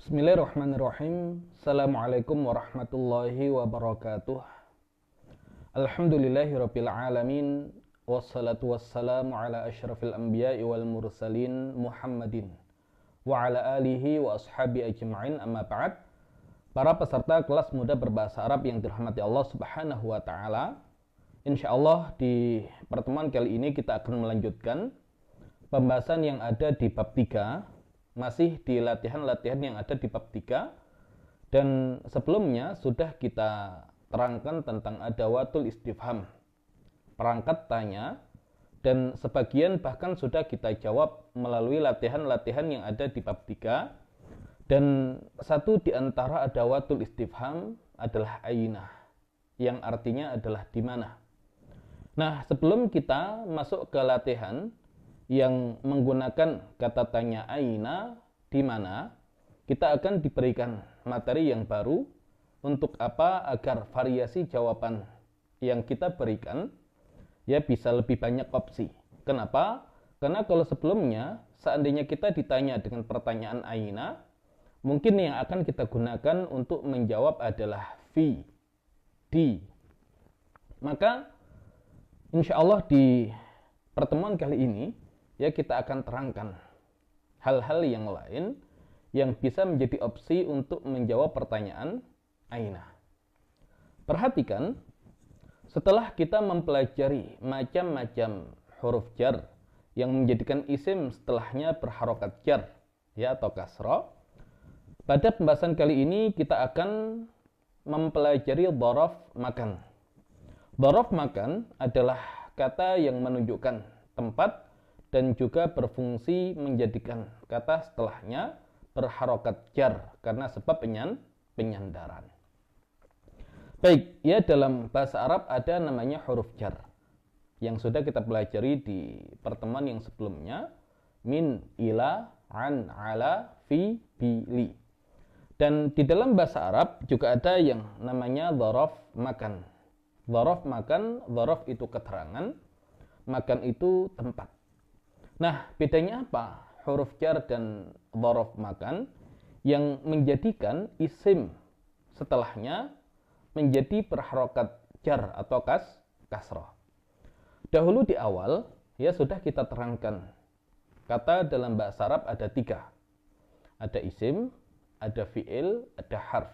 Bismillahirrahmanirrahim. Assalamualaikum warahmatullahi wabarakatuh. Alhamdulillahirabbil alamin wassalatu wassalamu ala asyrafil anbiya'i wal mursalin Muhammadin wa ala alihi wa ashabi ajma'in, amma ba'd. Para peserta kelas muda berbahasa Arab yang dirahmati Allah Subhanahu wa taala, insyaallah di pertemuan kali ini kita akan melanjutkan pembahasan yang ada di bab 3, masih di latihan-latihan yang ada di bab 3, dan sebelumnya sudah kita terangkan tentang adawatul istifham, perangkat tanya, dan sebagian bahkan sudah kita jawab melalui latihan-latihan yang ada di bab 3. Dan satu di antara adawatul istifham adalah aina, yang artinya adalah di mana. Nah, sebelum kita masuk ke latihan yang menggunakan kata tanya aina, di mana, kita akan diberikan materi yang baru. Untuk apa? Agar variasi jawaban yang kita berikan ya bisa lebih banyak opsi. Kenapa? Karena kalau sebelumnya seandainya kita ditanya dengan pertanyaan aina, mungkin yang akan kita gunakan untuk menjawab adalah fi, di. Maka insya Allah di pertemuan kali ini ya kita akan terangkan hal-hal yang lain yang bisa menjadi opsi untuk menjawab pertanyaan aina. Perhatikan, setelah kita mempelajari macam-macam huruf jar yang menjadikan isim setelahnya berharokat jar ya atau kasroh, pada pembahasan kali ini kita akan mempelajari dhorof makan. Dhorof makan adalah kata yang menunjukkan tempat dan juga berfungsi menjadikan kata setelahnya berharokat jar karena sebab penyandaran. Baik, ya dalam bahasa Arab ada namanya huruf jar yang sudah kita pelajari di pertemuan yang sebelumnya, min, ila, an, ala, fi, bi, li. Dan di dalam bahasa Arab juga ada yang namanya dhorof makan. Dhorof makan, dhorof itu keterangan, makan itu tempat. Nah, bedanya apa huruf jar dan dhorof makan yang menjadikan isim setelahnya menjadi berharokat jar atau kasroh? Dahulu di awal ya sudah kita terangkan kata dalam bahasa Arab ada 3. Ada isim, ada fi'il, ada harf.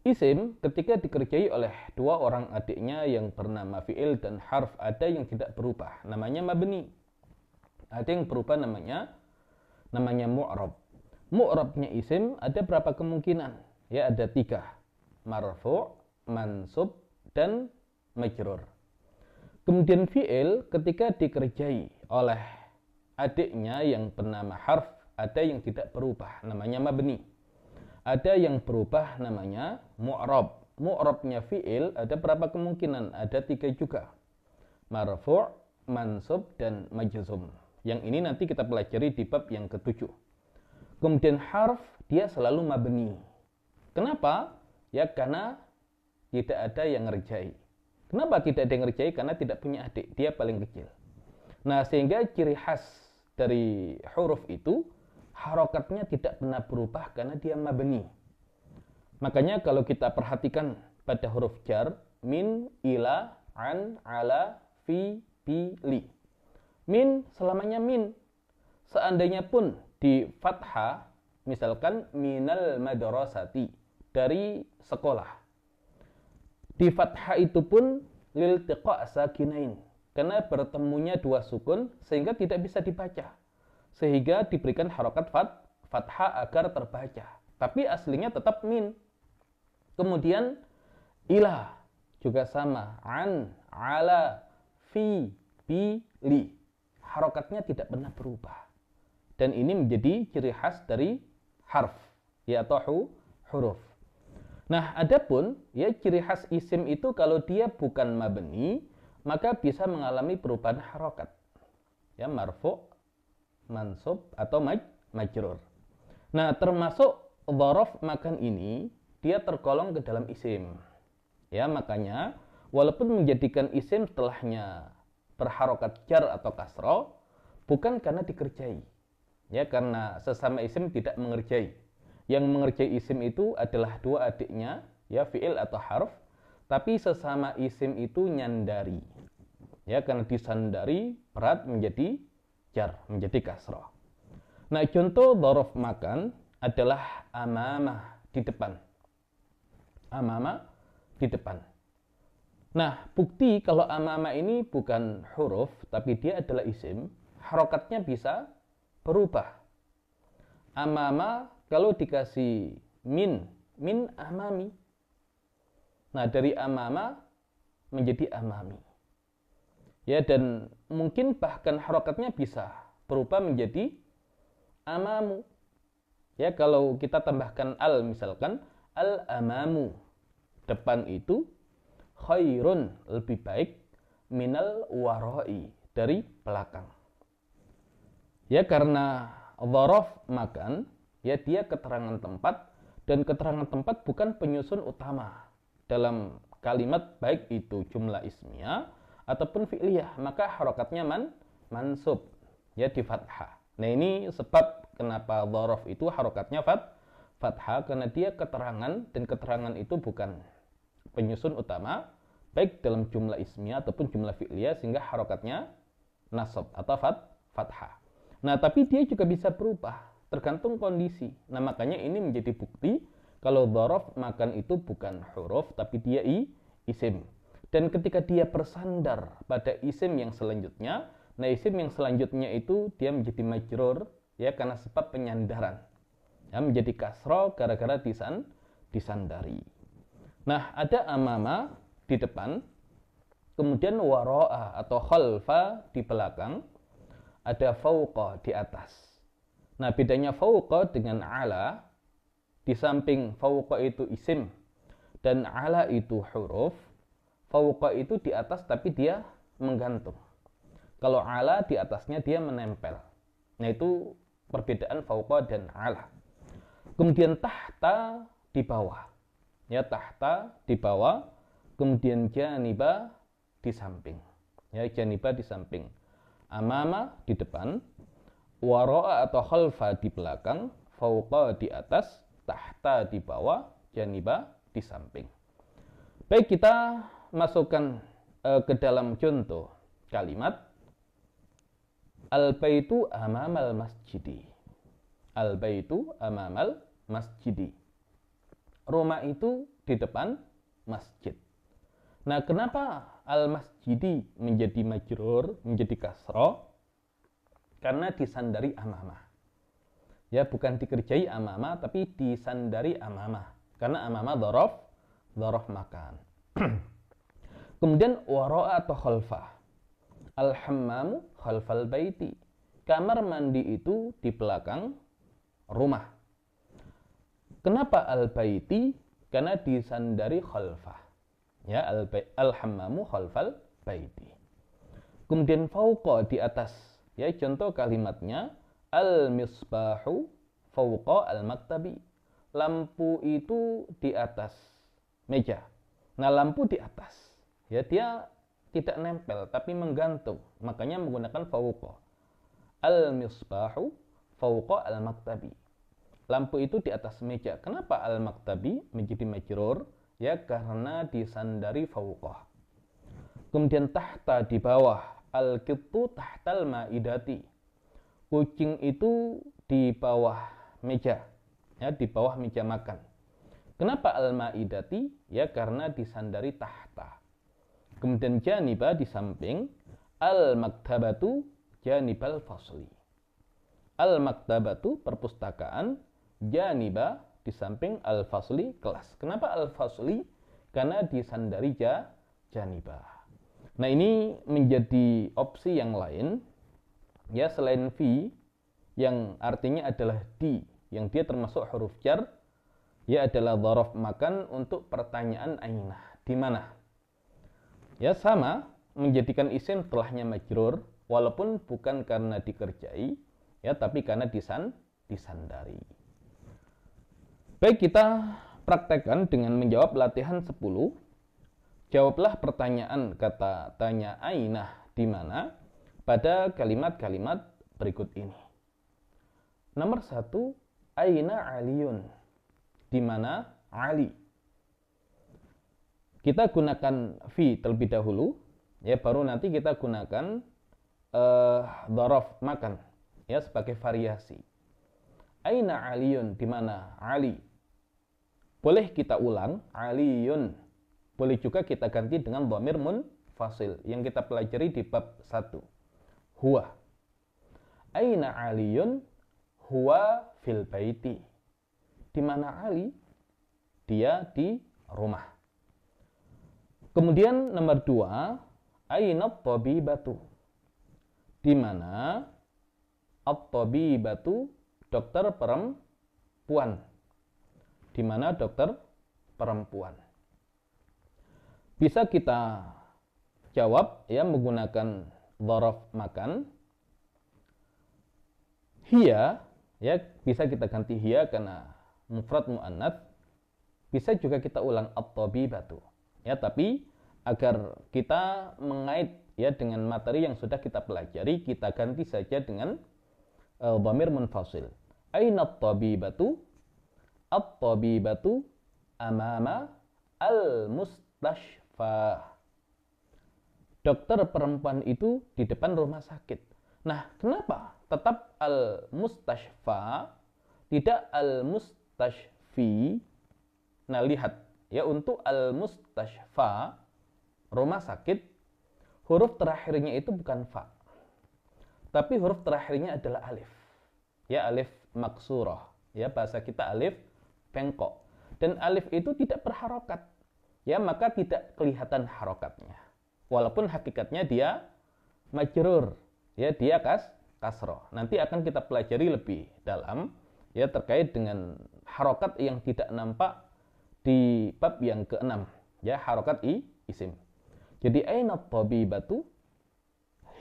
Isim ketika dikerjai oleh dua orang adiknya yang bernama fi'il dan harf, ada yang tidak berubah, namanya mabni. Ada yang berubah namanya mu'rab. Mu'rabnya isim ada berapa kemungkinan? Ya ada 3. Marfu', mansub, dan majrur. Kemudian fi'il ketika dikerjai oleh adiknya yang bernama harf, ada yang tidak berubah, namanya mabni. Ada yang berubah namanya mu'rab. Mu'rabnya fi'il ada berapa kemungkinan? Ada 3 juga. Marfu', mansub, dan majzum. Yang ini nanti kita pelajari di bab yang ke-7. Kemudian harf, dia selalu mabni. Kenapa? Ya karena tidak ada yang ngerjai. Kenapa tidak ada yang ngerjai? Karena tidak punya adik, dia paling kecil. Nah, sehingga ciri khas dari huruf itu, harokatnya tidak pernah berubah karena dia mabni. Makanya kalau kita perhatikan pada huruf jar, min, ila, an, ala, fi, bi, li. Min selamanya min. Seandainya pun di fathah, misalkan minal madrasati, dari sekolah. Di fathah itu pun liltiqa' sakinain, karena bertemunya 2 sukun sehingga tidak bisa dibaca. Sehingga diberikan harokat fathah agar terbaca. Tapi aslinya tetap min. Kemudian ila juga sama, an, ala, fi, bi, li. Harokatnya tidak pernah berubah. Dan ini menjadi ciri khas dari harf, ya atau huruf. Nah, adapun ya ciri khas isim itu kalau dia bukan mabni, maka bisa mengalami perubahan harokat. Ya, marfu', mansub, atau majrur. Nah, termasuk dhorof makan ini, dia tergolong ke dalam isim. Ya, makanya walaupun menjadikan isim setelahnya berharokat jar atau kasroh, bukan karena dikerjai. Ya, karena sesama isim tidak mengerjai. yang mengerjai isim itu adalah dua adiknya, ya fi'il atau harf, tapi sesama isim itu nyandari. Ya, karena disandari berat menjadi jar, menjadi kasrah. Nah, contoh dhorof makan adalah amamah, di depan. Amamah di depan. Nah, bukti kalau amamah ini bukan huruf, tapi dia adalah isim, harokatnya bisa berubah. Amamah kalau dikasih min amami. Nah, dari amamah menjadi amami. Ya, dan mungkin bahkan harokatnya bisa berubah menjadi amamu. Ya, kalau kita tambahkan al, misalkan al amamu, depan itu khairun, lebih baik, minal waroi, dari belakang. Ya, karena dhorof makan, ya dia keterangan tempat, dan keterangan tempat bukan penyusun utama dalam kalimat, baik itu jumlah ismiyah ataupun fi'liyah, maka harokatnya mansub, ya di fathah. Nah, ini sebab kenapa dhorof itu harokatnya fathah, karena dia keterangan, dan keterangan itu bukan penyusun utama, baik dalam jumlah ismiyah ataupun jumlah fi'liyah, sehingga harokatnya nasab atau fathah. Nah, tapi dia juga bisa berubah, tergantung kondisi. Nah, makanya ini menjadi bukti kalau dhorof makan itu bukan huruf, tapi dia isim. Dan ketika dia bersandar pada isim yang selanjutnya, nah isim yang selanjutnya itu dia menjadi majrur, ya karena sebab penyandaran. Ya, menjadi kasroh gara-gara disandari. Nah, ada amama di depan, kemudian waro'a atau khalfa di belakang, ada fauqa di atas. Nah, bedanya fauqa dengan ala, di samping fauqa itu isim dan ala itu huruf, fauqa itu di atas tapi dia menggantung. Kalau ala di atasnya dia menempel. Nah, itu perbedaan fauqa dan ala. Kemudian tahta di bawah. Ya, tahta di bawah, kemudian janiba di samping. Ya, janiba di samping. Amama di depan, waro'a atau khalfa di belakang, fauqa di atas, tahta di bawah, janiba di samping. Baik, kita masukkan ke dalam contoh kalimat. Al-baitu amamal masjidi. Al-baitu amamal masjidi. Rumah itu di depan masjid. Nah, kenapa al-masjidi menjadi majrur, menjadi kasroh? Karena disandari amamah. Ya, bukan dikerjai amamah, tapi disandari amamah. Karena amamah dhorof makan. Kemudian waro'a atau khalfah. Al-hammamu khalfal baiti. Kamar mandi itu di belakang rumah. Kenapa al-baiti? Karena disandari khalfah. Ya, al-hammamu khalfal baiti. Kemudian fauqa di atas. Ya, contoh kalimatnya al-misbahu fauqa al-maktabi. Lampu itu di atas meja. Nah, lampu di atas. Ya, dia tidak nempel tapi menggantung. Makanya menggunakan fauqa. Al-misbahu fauqa al-maktabi. Lampu itu di atas meja. Kenapa al-maktabi menjadi majrur? Ya, karena disandari fauqa. Kemudian tahta di bawah. Al-qittu tahtal ma'idati. Kucing itu di bawah meja. Ya, di bawah meja makan. Kenapa al-ma'idati? Ya, karena disandari tahta. Kemudian janiba di samping. Al-maktabatu janibal fasli. Al-maktabatu perpustakaan, janiba di samping al-fasli kelas. Kenapa al-fasli? Karena disandari janiba. Nah, ini menjadi opsi yang lain, ya, selain fi yang artinya adalah di, yang dia termasuk huruf jar, ya, adalah dhorof makan untuk pertanyaan ainah, di mana. Ya, sama menjadikan isim setelahnya majrur, walaupun bukan karena dikerjai, ya, tapi karena disandari. Baik, kita praktekkan dengan menjawab latihan 10. Jawablah pertanyaan kata tanya ainah di mana pada kalimat-kalimat berikut ini. Nomor 1, Aina Aliyun? Di mana Ali? Kita gunakan fi terlebih dahulu, ya, baru nanti kita gunakan dzaraf makan, ya, sebagai variasi. Aina Aliyun? Di mana Ali? Boleh kita ulang Aliyun. Boleh juga kita ganti dengan dhamir munfasil yang kita pelajari di bab 1. Huwa. Aina Aliyun? Huwa fil baiti. Di mana Ali? Dia di rumah. Kemudian nomor 2, aina at-tabibatu? Di mana at-tabibatu? Dokter perempuan. Di mana dokter perempuan? Bisa kita jawab, ya, menggunakan dzaraf makan. Hiya, ya, bisa kita ganti hiya karena mufrad muannats. Bisa juga kita ulang at-tabibatu. Ya, tapi agar kita mengait, ya, dengan materi yang sudah kita pelajari, kita ganti saja dengan dhamir munfasil. Aina at-tabibatu? At-tabibatu amama al-mustashfa. Dokter perempuan itu di depan rumah sakit. Nah, kenapa tetap al-mustashfa, tidak al-mustashfi? Nah, lihat, ya, untuk al-mustashfa, rumah sakit, huruf terakhirnya itu bukan fa, tapi huruf terakhirnya adalah alif. Ya, alif maksurah. Ya, bahasa kita alif bengkok. Dan alif itu tidak berharokat. Ya, maka tidak kelihatan harokatnya. Walaupun hakikatnya dia majrur. Ya, dia kasroh. Nanti akan kita pelajari lebih dalam, ya, terkait dengan harokat yang tidak nampak di bab yang ke-6, ya, harokat isim. Jadi aina at-tabibatu?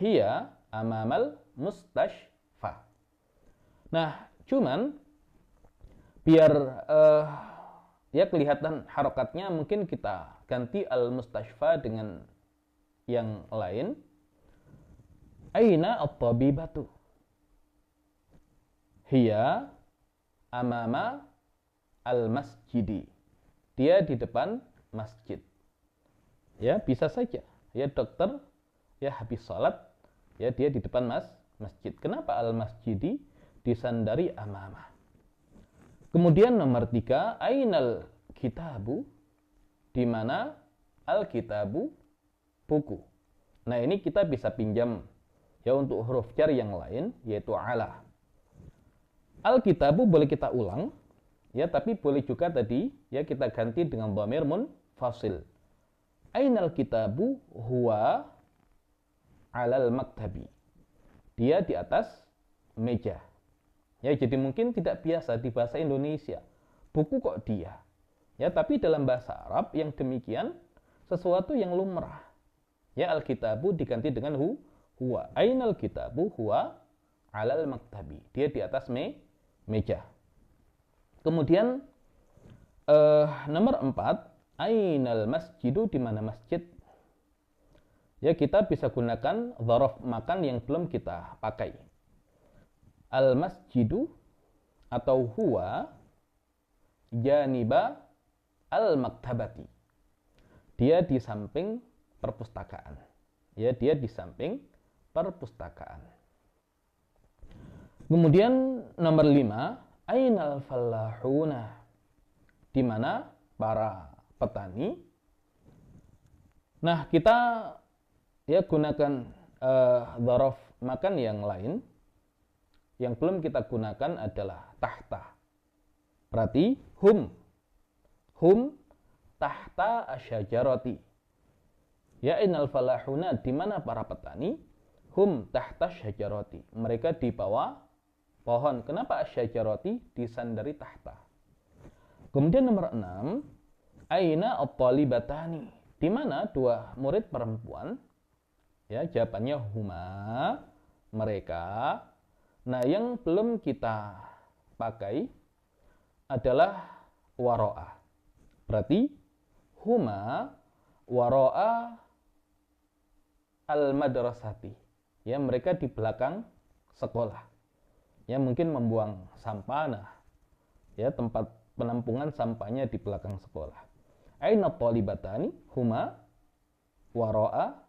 Hiya amamal mustashfa. Nah, cuman biar ya kelihatan harokatnya, mungkin kita ganti al-mustashfa dengan yang lain. Aina at-tabibatu? Hiya amama al-masjidi. Dia di depan masjid. Ya, bisa saja. Ya, dokter, ya, habis sholat, ya, dia di depan masjid. Kenapa al-masjidi disandari amama? Kemudian nomor 3, ainal kitabu? Di mana al-kitabu? Buku. Nah, ini kita bisa pinjam, ya, untuk huruf jar yang lain, yaitu ala. Al-kitabu boleh kita ulang, ya, tapi boleh juga tadi, ya, kita ganti dengan dhamir munfasil. Ainal kitabu? Huwa alal maktabi. Dia di atas meja. Ya, jadi mungkin tidak biasa di bahasa Indonesia. Buku kok dia? Ya, tapi dalam bahasa Arab yang demikian sesuatu yang lumrah. Ya, al-kitabu diganti dengan huwa. Ainal kitabu? Huwa alal maktabi. Dia di atas meja. Kemudian nomor 4, ainal masjidu? Di mana masjid? Ya, kita bisa gunakan dzaraf makan yang belum kita pakai. Al masjidu atau huwa janiba al maktabati. Dia di samping perpustakaan. Ya, dia di samping perpustakaan. Kemudian nomor 5, ainal fallahuna? Di mana para petani? Nah, kita, ya, gunakan dzaraf makan yang lain. Yang belum kita gunakan adalah tahta. Berarti hum tahta asyajarati. Ya, ainal falahuna? Di mana para petani? Hum tahta asyajarati. Mereka di bawah pohon. Kenapa asyajarati disandari tahta? Kemudian nomor 6, aina at-talibatani? Di mana dua murid perempuan? Ya, jawabannya huma, mereka. Nah, yang belum kita pakai adalah waro'a. Berarti huma waro'a al-madrasati. Ya, mereka di belakang sekolah. Ya, mungkin membuang sampah. Nah, ya, tempat penampungan sampahnya di belakang sekolah. Aina thalibatani huma wara'a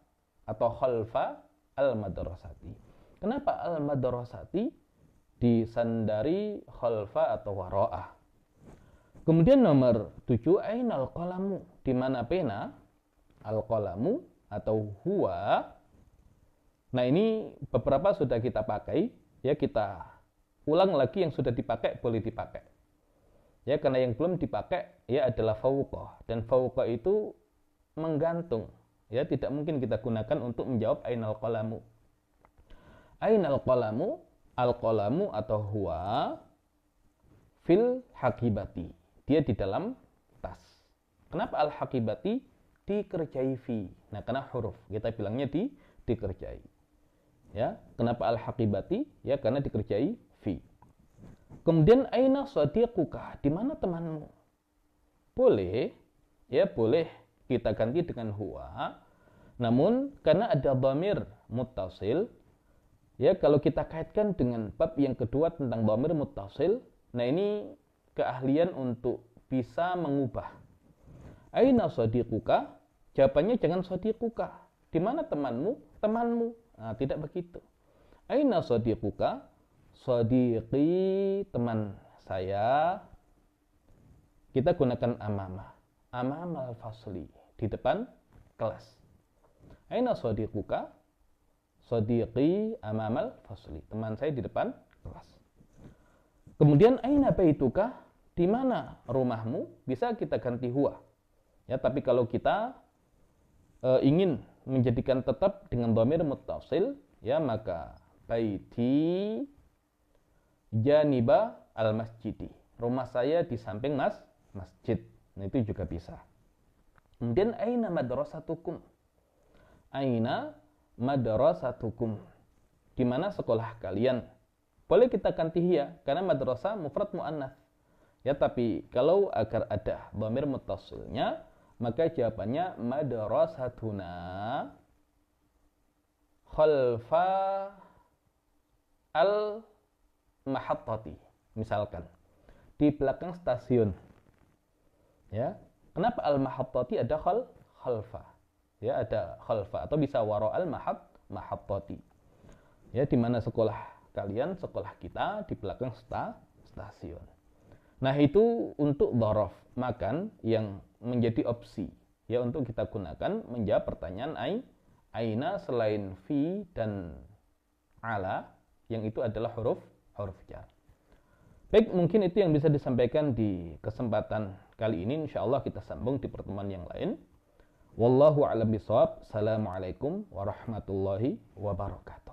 atau khalfa al-madrasati. Kenapa al-madrasati disandari khalfa atau wara'a? Kemudian nomor 7, ainal qalamu, di mana pena, al-qalamu atau huwa. Nah, ini beberapa sudah kita pakai, ya, kita ulang lagi yang sudah dipakai, boleh dipakai. Ya, karena yang belum dipakai ya adalah fauqa, dan fauqa itu menggantung. Ya, tidak mungkin kita gunakan untuk menjawab ainal qalamu. Ainal qalamu, al-qalamu atau huwa fil hakibati. Dia di dalam tas. Kenapa al-hakibati? Dikerjai fi. Nah, karena huruf, kita bilangnya dikerjai. Ya, kenapa al-hakibati? Ya, karena dikerjai fi. Kemudian aina sadiquka? Di mana temanmu? Boleh, ya, boleh kita ganti dengan huwa. Namun karena ada dhamir muttasil, ya, kalau kita kaitkan dengan bab yang kedua tentang dhamir muttasil, nah ini keahlian untuk bisa mengubah. Aina sadiquka? Jawabannya jangan sadiquka. Di mana temanmu? Temanmu. Nah, tidak begitu. Aina sadiquka? Sadiqi, teman saya. Kita gunakan amama. Amamal fasli, di depan kelas. Aina sadiquka? Sadiqi amamal fasli, teman saya di depan kelas. Kemudian aina baituka? Di mana rumahmu? Bisa kita ganti huwa. Ya, tapi kalau kita ingin menjadikan tetap dengan dhamir muttasil, ya, maka baiti janiba al-masjidi. Rumah saya di samping masjid. Nah, itu juga bisa. Kemudian aina madrasatukum? Aina madrasatukum? Di mana sekolah kalian? Boleh kita ganti hiya, karena madrasah mufrad muannats. Ya, tapi kalau agar ada dhamir muttasilnya, maka jawabannya madrasatuna khalfa al-mahattati. Misalkan di belakang stasiun. Ya, kenapa al-mahattati ada khalfa? Ya, ada khalfa, atau bisa wara al-mahattati. Ya, di mana sekolah kalian, sekolah kita di belakang stasiun. Nah, itu untuk dhorof, makan, yang menjadi opsi ya untuk kita gunakan menjawab pertanyaan aina selain fi dan ala, yang itu adalah huruf jar. Baik, mungkin itu yang bisa disampaikan di kesempatan kali ini. Insyaallah kita sambung di pertemuan yang lain. Wallahu a'lam bishawab. Assalamualaikum warahmatullahi wabarakatuh.